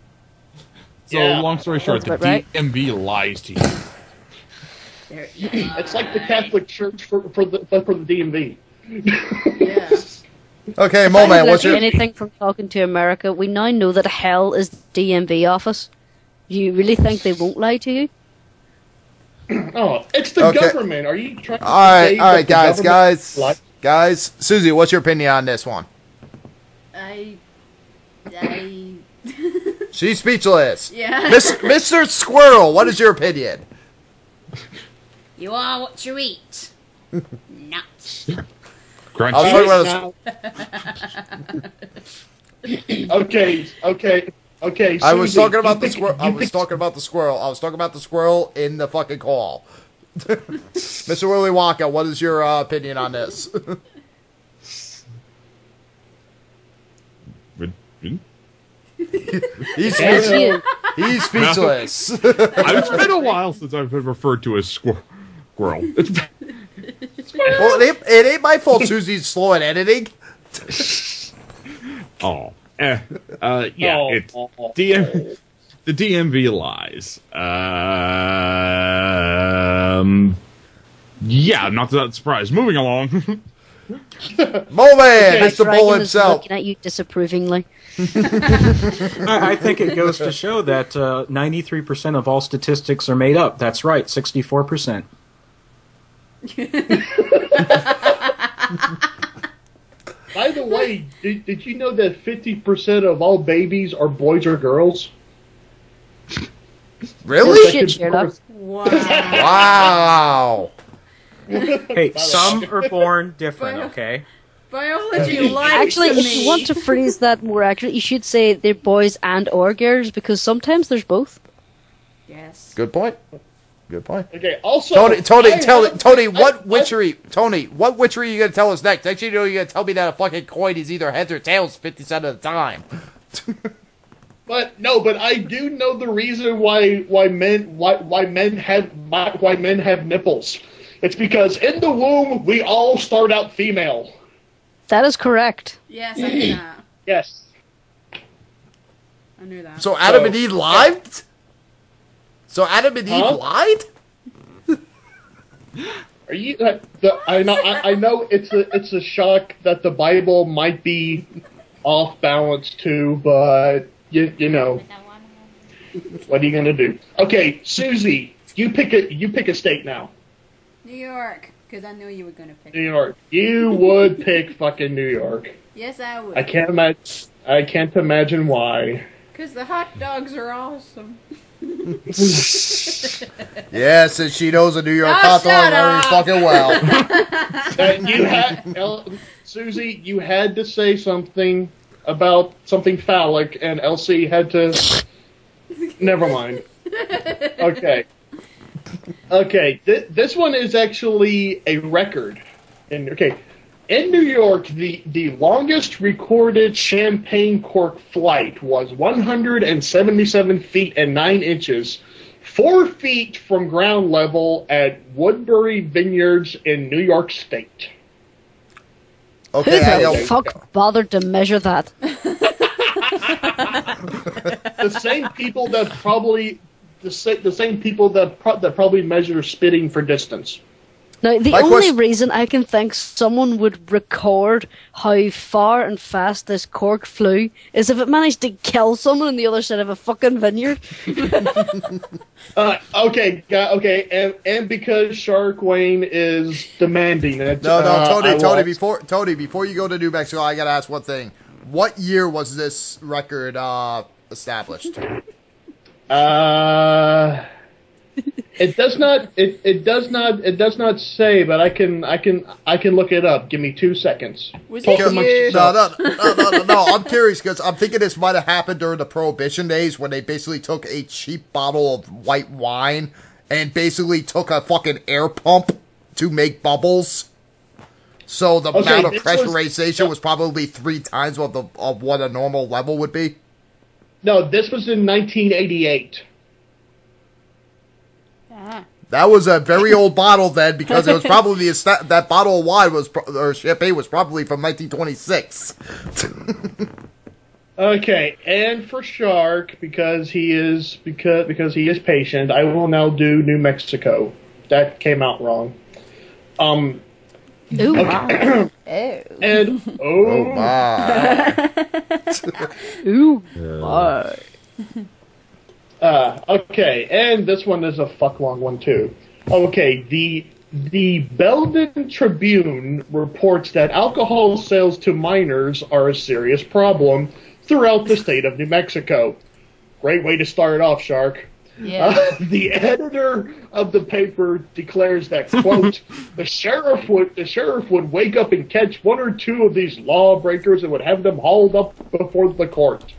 F: So,
B: Yeah.
F: long story short, the
D: That's right.
F: DMV lies to you.
C: There,
B: It's like the Catholic Church for the DMV.
C: yeah.
A: Okay,
D: If
A: Mole
D: I
A: Man,
D: have
A: what's
D: learned
A: your?
D: anything from talking to America, we now know that hell is the DMV office. You really think they won't lie to you?
B: Oh, it's the
A: Okay.
B: government. Are you trying to
A: All right,
B: say
A: all
B: that
A: right,
B: the
A: guys,
B: government
A: guys, Susie, what's your opinion on this one?
C: I
A: She's speechless.
C: yeah.
A: Mr. Squirrel, what is your opinion?
C: You are what you eat. Nuts.
F: Crunchy.
A: I was talking about
B: Okay.
A: I was
B: Susie,
A: talking about
B: you
A: the
B: pick-
A: squirrel. I
B: you
A: was
B: pick-
A: talking about the squirrel. I was talking about the squirrel in the fucking call. Mr. Willy Wonka, what is your opinion on this? He's
D: That's
A: speechless.
D: you.
A: He's speechless.
F: It's been a while since I've been referred to as squirrel. It's been-
A: Well, it ain't my fault Susie's slow at editing.
F: oh, yeah, it's
B: Oh.
F: the DMV lies. Yeah, not that surprised. Moving along.
A: Mole Man,
B: Okay,
A: Mr. Bull
D: Dragon is
A: himself.
D: looking at you disapprovingly.
E: I think it goes to show that 93% of all statistics are made up. That's right, 64%.
B: By the way, did you know that 50% of all babies are boys or girls?
A: Really?
D: Shit, Sherlock.
C: Wow.
A: Wow.
E: Hey, some are born different,
C: Well-
E: okay?
C: Biology lies
D: Actually,
C: to
D: if
C: me.
D: you want to phrase that more accurately, you should say they're boys and or girls, because sometimes there's both.
C: Yes.
A: Good point. Good point.
B: Okay. Also,
A: Tony,
B: I
A: what witchery are you gonna tell us next? Next, you know, you're gonna tell me that a fucking coin is either heads or tails 50% of the time.
B: But I do know the reason why men have nipples. It's because in the womb we all start out female.
D: That is correct.
C: Yes, I knew that.
B: Yes.
C: I knew that.
A: So Adam and
B: So-
A: Eve lied. So Adam and Eve
B: Huh?
A: lied.
B: Are you? I know it's a shock that the Bible might be off balance too, but you know, what are you gonna do? Okay, Susie, you pick a state now.
C: New York, because I knew you were gonna pick
B: New York. You would pick fucking New York.
C: Yes, I would.
B: I can't imagine why.
C: Because the hot dogs are awesome.
A: Yes, and she knows a New York
C: Oh,
A: hot dog
C: shut
A: very
C: up.
A: fucking well.
B: You had Susie. You had to say something about something phallic, and Elsie had to. Never mind. Okay. Okay. This one is actually a record. In New York, the longest recorded champagne cork flight was 177 feet and 9 inches, 4 feet from ground level at Woodbury Vineyards in New York State.
D: Who
A: Okay, I know.
D: the fuck bothered to measure that?
B: The same people that probably probably measure spitting for distance.
D: Now, the
A: My
D: only
A: question-
D: reason I can think someone would record how far and fast this cork flew is if it managed to kill someone on the other side of a fucking vineyard.
B: Okay, and because Shark Wayne is demanding it.
A: No,
B: I
A: Tony,
B: will-
A: before you go to New Mexico, I gotta ask one thing. What year was this record established?
B: It does not. It does not say, but I can look it up. Give me 2 seconds.
C: Was
B: Talk
C: it
B: amongst
C: you?
B: yourself.
A: No. I'm curious because I'm thinking this might have happened during the Prohibition days when they basically took a cheap bottle of white wine and basically took a fucking air pump to make bubbles. So the
B: Okay,
A: amount of
B: this was-
A: pressurization was probably 3 times of what a normal level would be.
B: No, this was in 1988.
C: Ah.
A: That was a very old bottle then, because it was probably that bottle of wine or champagne was probably from 1926.
B: Okay, and for Shark, because he is patient, I will now do New Mexico. That came out wrong.
D: Ooh, wow.
B: And
A: Oh my!
D: Ooh.
B: Okay, and this one is a fuck long one too. Okay, the Belden Tribune reports that alcohol sales to minors are a serious problem throughout the state of New Mexico. Great way to start off, Shark.
C: Yeah.
B: The editor of the paper declares that, quote, the sheriff would wake up and catch 1 or 2 of these lawbreakers and would have them hauled up before the court,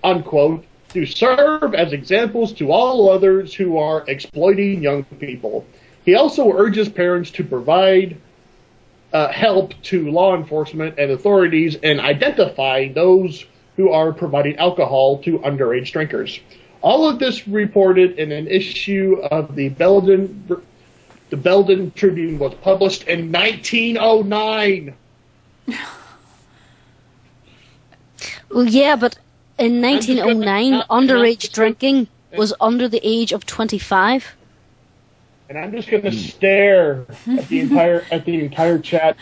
B: unquote, to serve as examples to all others who are exploiting young people. He also urges parents to provide help to law enforcement and authorities in identifying those who are providing alcohol to underage drinkers. All of this reported in an issue of the Belden Tribune was published in 1909.
D: Well, yeah, but in 1909, underage drinking was under the age of 25.
B: And I'm just going to stare at the entire chat.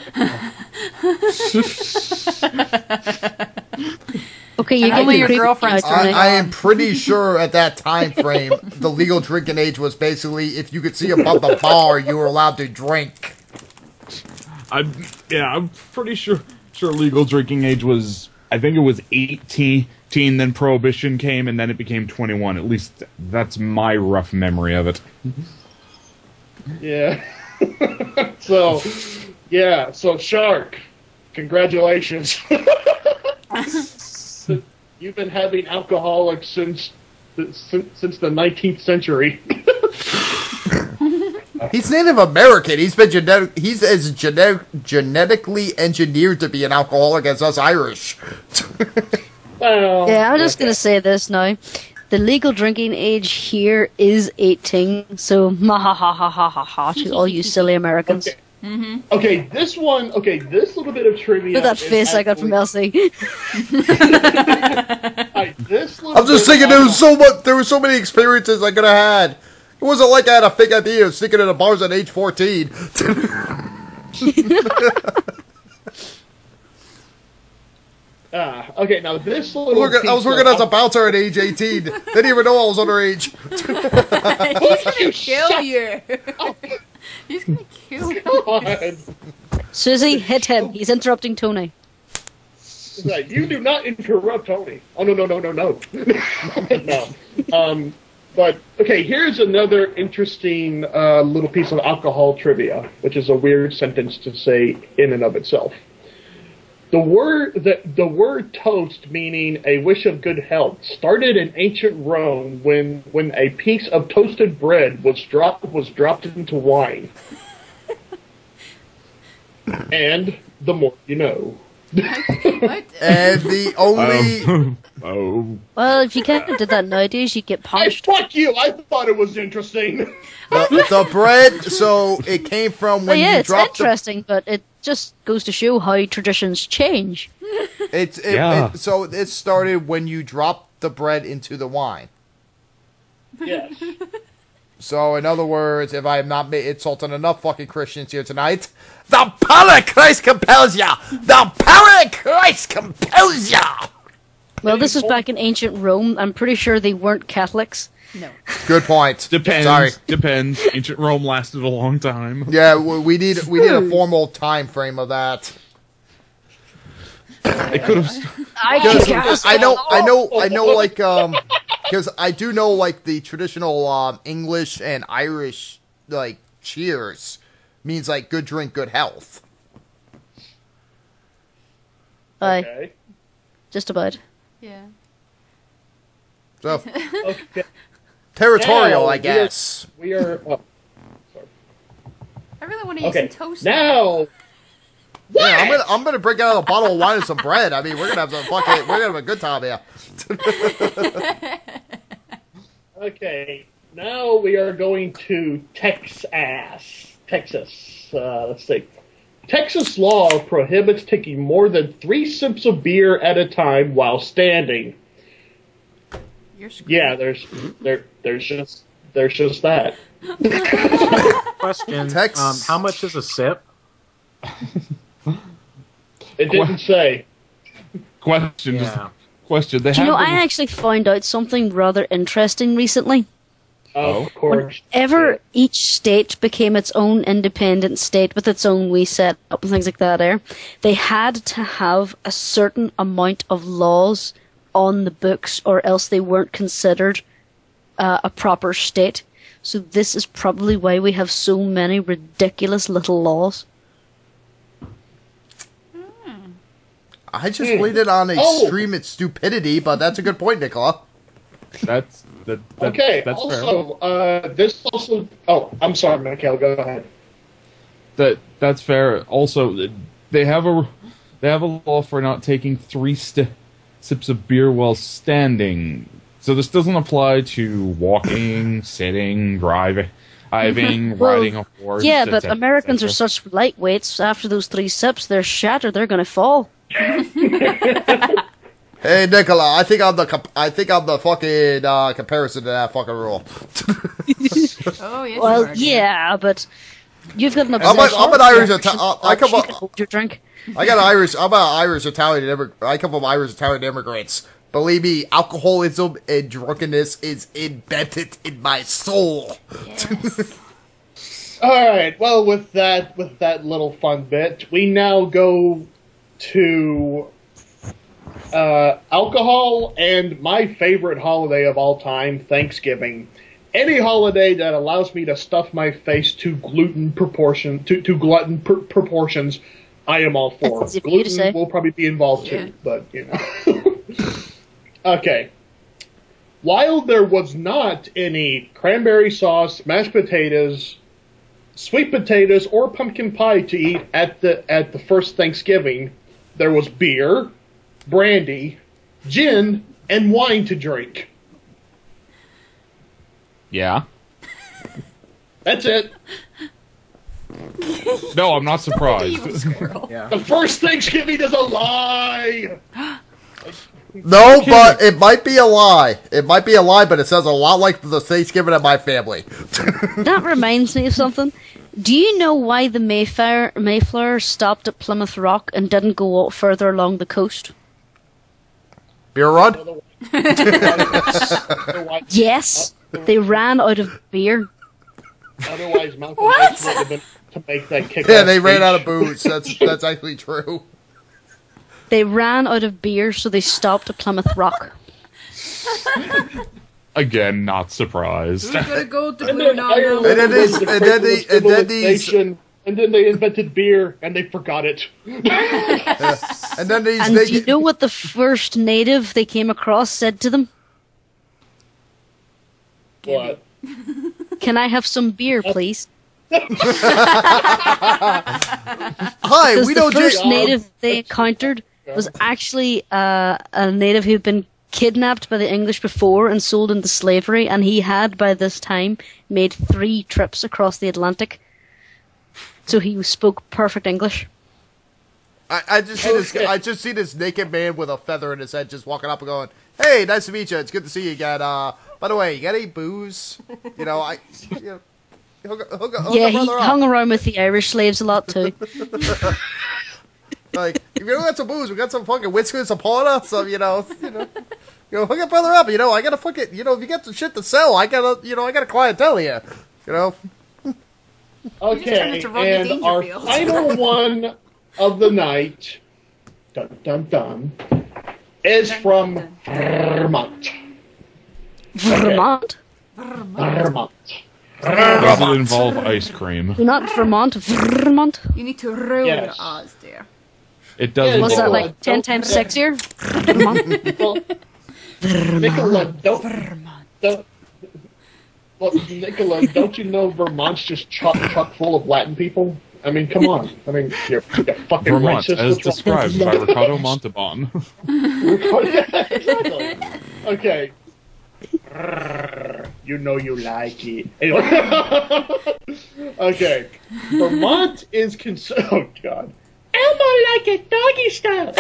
D: Okay, you
C: Only
D: get
C: your girlfriend's
D: Tony.
A: I am pretty sure at that time frame, the legal drinking age was basically if you could see above the bar, you were allowed to drink.
F: I'm pretty sure legal drinking age was, I think it was 18, then Prohibition came, and then it became 21. At least that's my rough memory of it.
B: Yeah. So Shark, congratulations. You've been having alcoholics since the 19th century.
A: He's Native American. He's as genetically engineered to be an alcoholic as us Irish.
B: Well,
D: Yeah, I'm just
B: okay.
D: going to say this now. The legal drinking age here is 18, so ma ha ha ha ha ha ha to all you silly Americans.
B: Okay, this little bit of trivia.
D: Look at that
B: is
D: face I got from
B: actually-
D: Elsie.
B: Alright, this little
A: I'm just
B: bit
A: thinking there were so many experiences I could have had. It wasn't like I had a fake idea of sticking in a bars at age 14.
B: Okay, now this little
A: I was working as a bouncer at age 18. Didn't even know I was underage.
C: He's gonna kill you. He's gonna kill you.
B: God.
D: Susie, hit him. He's interrupting Tony.
B: Right, you do not interrupt Tony. Oh, no. No. But, okay, here's another interesting little piece of alcohol trivia, which is a weird sentence to say in and of itself. The word toast, meaning a wish of good health, started in ancient Rome when a piece of toasted bread was dropped into wine. And the more you know.
C: What?
A: And the only...
F: Oh.
D: Well, if you kind of did that nowadays, you'd get
B: Hey,
D: punched.
B: fuck you! I thought it was interesting.
A: the bread, so it came from
D: But
A: when
D: yeah,
A: you
D: it's
A: dropped
D: interesting, but it just goes to show how traditions change.
A: So it started when you dropped the bread into the wine.
B: Yes.
A: So, in other words, if I have not insulted enough fucking Christians here tonight, the power of Christ compels ya! The power of Christ compels ya!
D: Well, this was back in ancient Rome. I'm pretty sure they weren't Catholics.
C: No.
A: Good point.
F: Depends.
A: Sorry.
F: Depends. Ancient Rome lasted a long time.
A: Yeah, we need a formal time frame of that.
F: They could have.
A: I know, like, because I do know, like, the traditional English and Irish, like, cheers means, like, good drink, good health.
D: Aye,
B: Okay.
D: just about.
C: Yeah.
A: So,
B: Okay.
A: territorial,
B: Now,
A: I guess.
B: We are. Oh,
C: I really want to eat
B: okay.
C: some toast.
B: Now.
A: Yeah, I'm gonna break out a bottle of wine and some bread. I mean, we're gonna have a good time here.
B: Okay. Now we are going to Texas. Let's see. Texas law prohibits taking more than 3 sips of beer at a time while standing.
C: You're screwed.
B: Yeah, there's just that.
E: Question.
A: Tex-
E: How much is a sip?
B: It didn't say.
F: Question.
E: Yeah.
F: Question. They
D: Do you know,
F: have
D: I actually found out something rather interesting recently.
B: Of course.
D: Whenever each state became its own independent state with its own wee set up and things like that, they had to have a certain amount of laws on the books, or else they weren't considered a proper state. So this is probably why we have so many ridiculous little laws.
A: I just blamed it on extreme stupidity, but that's a good point, Nicola.
F: That's
B: Okay.
F: That's fair.
B: Also, this also. Oh, I'm sorry, Mikhail. Go ahead.
F: That's fair. Also, they have a law for not taking 3 sips of beer while standing. So this doesn't apply to walking, sitting, driving, riding a horse.
D: Yeah, but
F: etc.,
D: Americans are
F: etc.
D: such lightweights. After those 3 sips, they're shattered. They're going to fall.
A: Hey, Nicola, I think I'm the fucking comparison to that fucking rule.
C: Oh, yes.
D: Well,
C: you are,
D: yeah, but you've got an
A: I'm
D: obsession.
A: an Irish
D: with
A: Italian.
D: I come hold your drink.
A: I'm an Irish Italian. I come from Irish Italian immigrants. Believe me, alcoholism and drunkenness is embedded in my soul.
C: Yes.
B: All right. Well, with that little fun bit, we now go to alcohol and my favorite holiday of all time, Thanksgiving. Any holiday that allows me to stuff my face to glutton proportions, I am all for.
D: That's easy for you to say.
B: Gluten will probably be involved too,
C: Yeah.
B: but you know. Okay. While there was not any cranberry sauce, mashed potatoes, sweet potatoes, or pumpkin pie to eat at the first Thanksgiving, there was beer, brandy, gin, and wine to drink.
F: Yeah.
B: That's it.
F: No, I'm not
C: Evil
F: surprised.
C: squirrel.
E: Yeah.
B: The first Thanksgiving is a lie.
A: No, but it might be a lie. It might be a lie, but it sounds a lot like the Thanksgiving at my family.
D: That reminds me of something. Do you know why the Mayflower stopped at Plymouth Rock and didn't go further along the coast?
A: Beer run?
D: Yes, they ran out of beer.
B: Otherwise, Malcolm X would have been to make that kick.
A: Yeah, they ran out of booze. That's actually true.
D: They ran out of beer, so they stopped at Plymouth Rock.
F: Again, not surprised.
C: Who's gonna go to
B: And
C: Blue
B: then Ireland
C: Nile?
A: And then
B: was
A: these-
B: the
A: and then
B: great
A: the- and then these-
B: civilization, and then they invented beer, and they forgot it.
A: And then these
D: And do you know what the first native they came across said to them?
B: What?
D: Can I have some beer, please?
A: Hi,
D: Because
A: we
D: the
A: don't
D: first
A: drink.
D: native they encountered was actually a native who'd been kidnapped by the English before and sold into slavery, and he had, by this time, made 3 trips across the Atlantic. So he spoke perfect English.
A: I just see this. I just see this naked man with a feather in his head, just walking up and going, "Hey, nice to meet you. It's good to see you again. By the way, you got any booze? You know, hook
D: Yeah,
A: a
D: he
A: brother
D: hung
A: up.
D: around with the Irish slaves a lot too.
A: Like, if you got some booze, we got some fucking whiskey and some porter. So hook a brother up. You know, I gotta fucking, if you got some shit to sell, I got a clientele here. You know."
C: turned
B: Okay,
C: into Rodney
B: and our
C: Dangerfield.
B: final one of the night, dun dun dun, is from Vermont.
D: Vermont?
B: Vermont.
F: Does it involve ice cream?
D: Not Vermont, Vermont.
C: You need to roll
B: Yes.
C: your R's there.
F: It does.
B: Was
D: Was that
F: involve-
D: like 10 times sexier? Vermont.
B: Well, Nicola, Nicola, don't you know Vermont's just chock full of Latin people? I mean, come on. I mean, you're fucking
F: Vermont,
B: racist.
F: as
B: What's wrong?
F: described by Ricardo Montalban.
B: Exactly. Okay. You know you like it. Anyway. Okay. Vermont is concerned. Oh, God. Elmo like it doggy style. I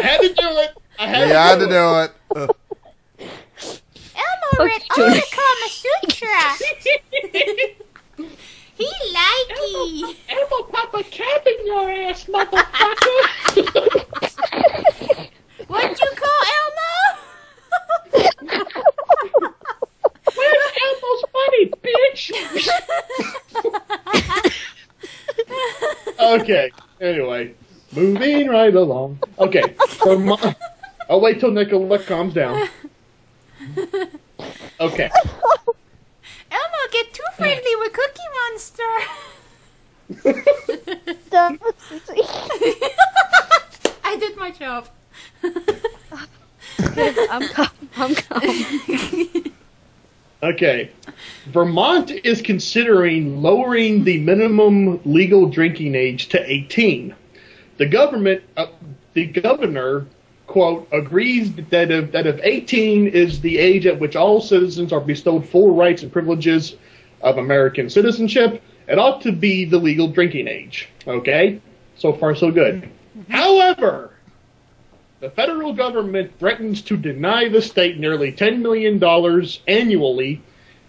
B: had to do it. I had to do it.
C: Elmo read all
D: Johnny.
C: the Kama Sutra. He like it.
B: Elmo pop a cap in your ass, motherfucker.
C: What'd you call Elmo?
B: Where's Elmo's money, bitch? Okay. Anyway, moving right along. Okay. I'll wait till Nicola calms down. Okay.
C: Elmo get too friendly with Cookie Monster. I did my job.
D: I'm calm.
B: Okay. Vermont is considering lowering the minimum legal drinking age to 18. The governor, quote, agrees that if 18 is the age at which all citizens are bestowed full rights and privileges of American citizenship, it ought to be the legal drinking age. Okay? So far, so good. However, the federal government threatens to deny the state nearly $10 million annually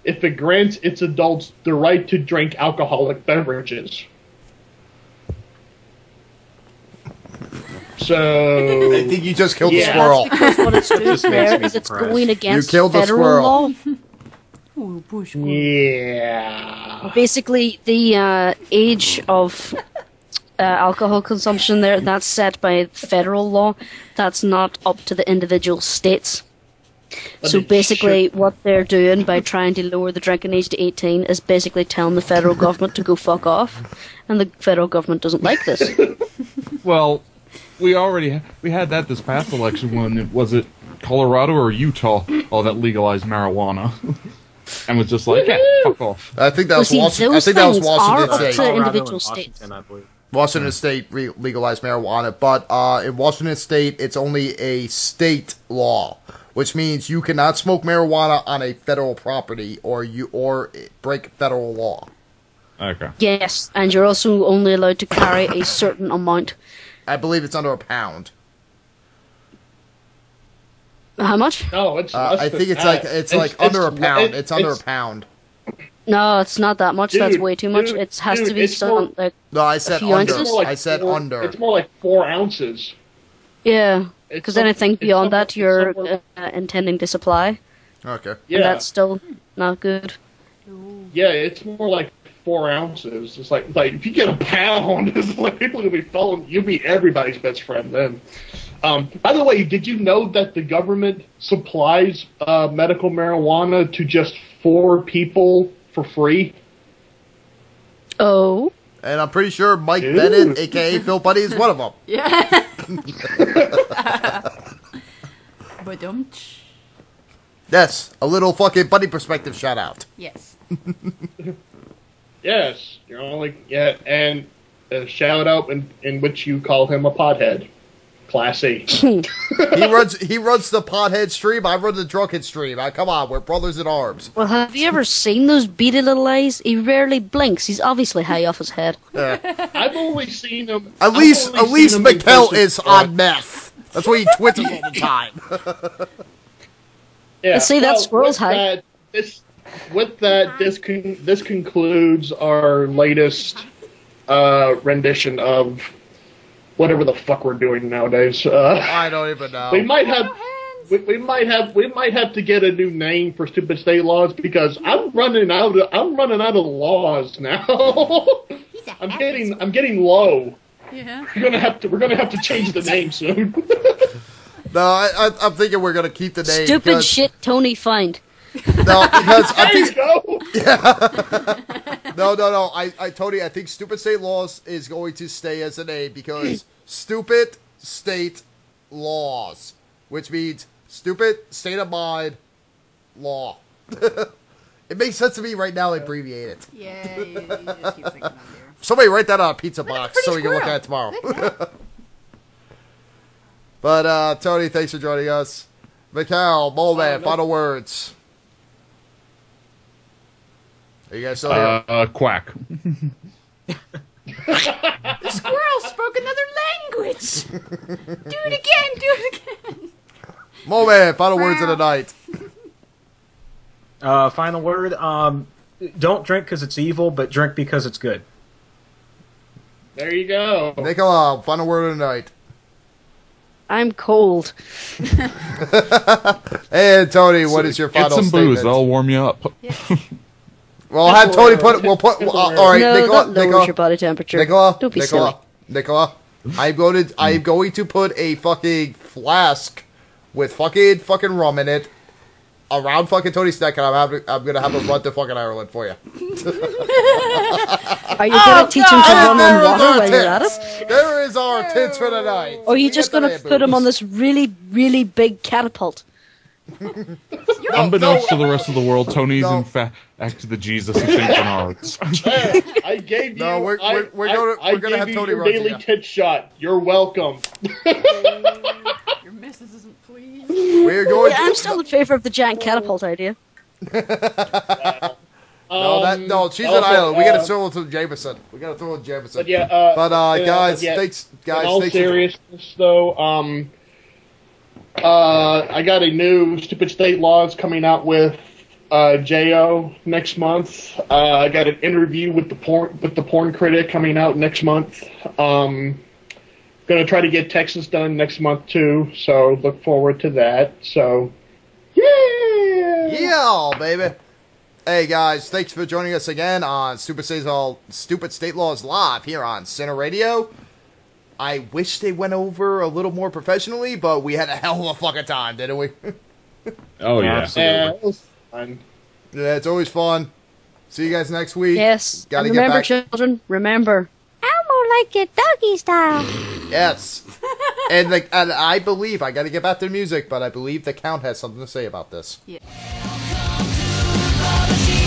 B: if it grants its adults the right to drink alcoholic beverages. So,
A: I think you just killed the
B: Yeah.
A: squirrel.
D: Because what it's doing
E: just makes
D: there
E: me
D: is it's
E: depressed.
D: going against
A: killed the
D: federal
A: squirrel.
D: law.
C: Ooh, bush.
B: yeah.
D: Basically, the age of alcohol consumption there, that's set by federal law. That's not up to the individual states.
B: But
D: So
B: it
D: basically, what they're doing by trying to lower the drinking age to 18 is basically telling the federal government to go fuck off. And the federal government doesn't like this.
F: Well, we had that this past election when was it Colorado or Utah? Oh, that legalized marijuana, and was just like, yeah, fuck off.
A: I think that
D: Well,
A: was
D: see,
A: Washington. I
D: those
A: think that was
D: things are
A: Washington
D: up
A: State.
D: to
E: Colorado
D: individual
E: and
D: states.
E: Washington, I believe.
A: Washington State legalized marijuana, but in Washington State, it's only a state law, which means you cannot smoke marijuana on a federal property or break federal law.
F: Okay.
D: Yes, and you're also only allowed to carry a certain amount.
A: I believe it's under a pound.
D: How much?
B: No, it's less
A: I
B: than
A: think it's
B: that.
A: like it's under a pound. It's under a pound.
D: No, it's not that much. That's
B: Dude,
D: way too much.
B: dude,
D: It has to
B: dude,
D: be
B: it's more-
D: some like
A: No, I said
D: few
A: under.
D: ounces?
B: It's more like
A: I said under.
B: It's more like 4 ounces.
D: yeah.
B: It's
D: Because
B: some-
D: anything
B: it's
D: beyond
B: somewhere-
D: that, you're
B: it's somewhere-
D: intending to supply,
A: Okay.
B: Yeah,
D: and that's still not good.
B: yeah, it's more like 4 ounces. It's like if you get a pound, it's like people are gonna be following. You'll be everybody's best friend then. By the way, did you know that the government supplies medical marijuana to just 4 people for free?
D: Oh,
A: And I'm pretty sure Mike
B: Dude.
A: Bennett, aka Phil Buddy, is one of them.
C: Yeah. But
A: Yes, a little fucking Buddy perspective shout out.
C: yes.
B: Yes, you're only and a shout out in which you call him a pothead. Classy.
A: He runs the pothead stream. I run the drunken stream. Come on, we're brothers in arms.
D: well, have you ever seen those beady little eyes? He rarely blinks. He's obviously high off his head.
B: I've only seen him.
A: At least Mikkel is on meth. That's why he twitters all the time.
B: Yeah.
D: See, that squirrel's
B: with
D: high.
B: This concludes our latest rendition of whatever the fuck we're doing nowadays.
A: I don't even know.
B: We might have.
C: No hands.
B: We might have to get a new name for stupid state laws because I'm running out of laws now.
C: He's a
B: I'm
C: happy
B: getting low.
C: Yeah.
B: We're gonna have to change the name soon.
A: No, I'm thinking we're gonna keep the name.
D: Stupid
A: because-
D: shit, Tony find.
A: No, because I
B: There you
A: think
B: go.
A: no. Tony, I think stupid state laws is going to stay as a name because stupid state laws, which means stupid state of mind law. It makes sense to me right now. Abbreviate it.
C: Yeah, you just keep thinking on there.
A: Somebody write that on a pizza box
C: pretty
A: so we can look
C: squirrel.
A: at it tomorrow.
C: Look at that.
A: But Tony, thanks for joining us. Mikhail, Moleman,
B: no-
A: final words. Are you guys still here?
F: Quack.
C: The squirrel spoke another language. Do it again. Do it again.
A: Moleman, final words of the night.
E: Final word. Don't drink because it's evil, but drink because it's good.
B: There you go.
A: Nicola, final word of the night.
D: I'm cold.
A: And Tony, what is your final
F: Get some
A: statement?
F: booze. That'll warm you up.
A: Well, have Tony put. We'll put. all right,
D: No,
A: Nicola.
D: that lowers your body temperature.
A: Nicola.
D: Don't be
A: Nicola. Nicola. I'm going to put a fucking flask with fucking rum in it around fucking Tony's neck, and I'm gonna have him run to fucking Ireland for you.
D: silly. Are you gonna teach him to run on water while you're at it?
A: There is our tits for the night.
D: Or are you
A: We
D: just
A: get the
D: gonna put him on
A: boobs.
D: this really, really big catapult?
F: Unbeknownst to the rest of the world, Tony's
A: No.
F: in fact the Jesus of St. Bernard's.
B: There, I gave you.
A: No, we're gonna have
B: gave
A: Tony
B: you your
A: run to
B: daily
A: you.
B: tit shot. You're welcome.
C: Your missus isn't pleased.
A: We're going.
D: Yeah, I'm still in favor of the giant catapult idea.
A: No, she's an Ireland. We gotta throw it to Jameson. We gotta throw it to Jameson.
B: But yeah,
A: guys,
B: but yeah,
A: thanks,
B: in
A: guys.
B: all
A: Thanks.
B: seriousness, though, I got a new stupid state laws coming out with Jo next month. I got an interview with the porn critic coming out next month. Gonna try to get Texas done next month too. So look forward to that. So yeah.
A: Yeah, baby. Hey guys, thanks for joining us again on Stupid State Laws Live here on Center Radio. I wish they went over a little more professionally, but we had a hell of a fucking time, didn't we?
F: Oh yeah.
E: Absolutely.
B: Yeah, it was fun.
A: Yeah, it's always fun. See you guys next week.
D: Yes.
A: Gotta
D: And
A: get
D: remember,
A: back.
D: children, remember. Elmo like it doggy style.
A: Yes. and I believe, I gotta get back to the music, but I believe the Count has something to say about this.
C: Yeah.
G: Welcome to Love Machine.